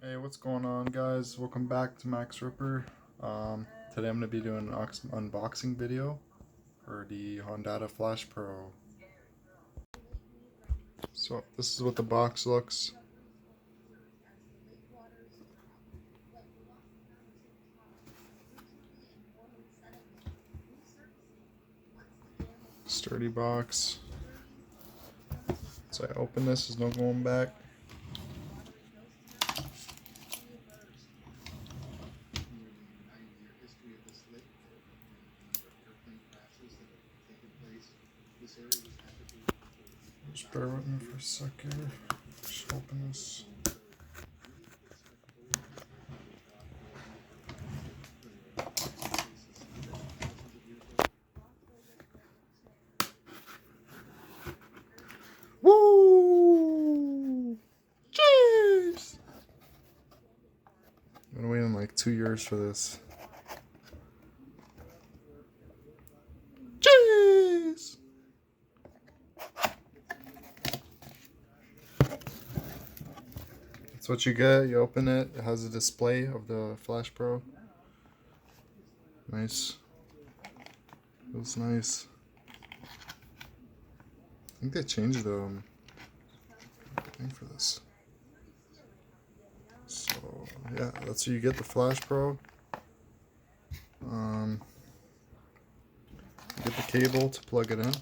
Hey, what's going on, guys? Welcome back to Max Ripper. Today I'm going to be doing an unboxing video for the Hondata Flashpro. So this is what the box looks. Sturdy box. So I open this, there's no going back. Just bear with me for a second. Just open this. Woo! Jeez! I've been waiting like 2 years for this. Jeez! That's what you get. You open it. It has a display of the Flashpro. Nice. Feels nice. I think they changed the thing for this. So yeah, that's how you get the Flashpro. You get the cable to plug it in.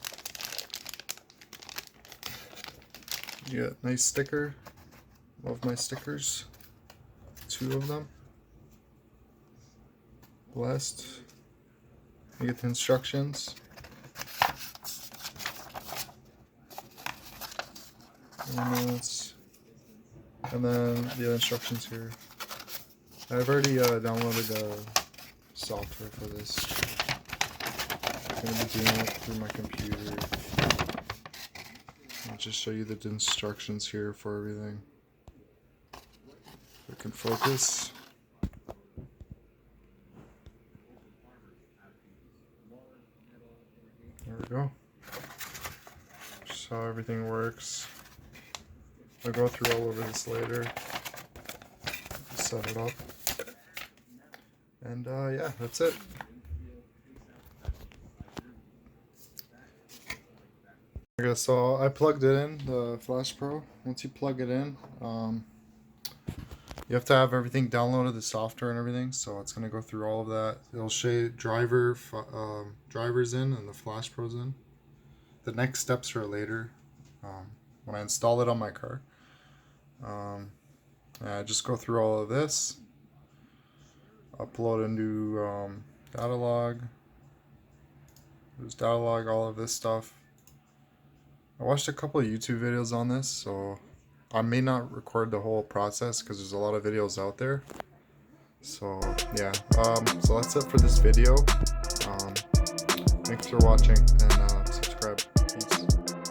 You get a nice sticker. Love my stickers. 2 of them. Blessed. You get the instructions. And then the instructions here. I've already downloaded the software for this. I'm going to be doing it through my computer. I'll just show you the instructions here for everything. If it can focus. There we go. Just how everything works. I'll go through all over this later. Just set it up. And yeah, that's it. Okay, so I plugged it in, the Flashpro. Once you plug it in, you have to have everything downloaded, the software and everything. So it's going to go through all of that. It'll show you drivers in and the Flashpros in. The next steps are later when I install it on my car. I just go through all of this, upload into data log. There's data log, all of this stuff. I watched a couple of YouTube videos on this, so I may not record the whole process because there's a lot of videos out there. So yeah, so that's it for this video. Thanks for watching, and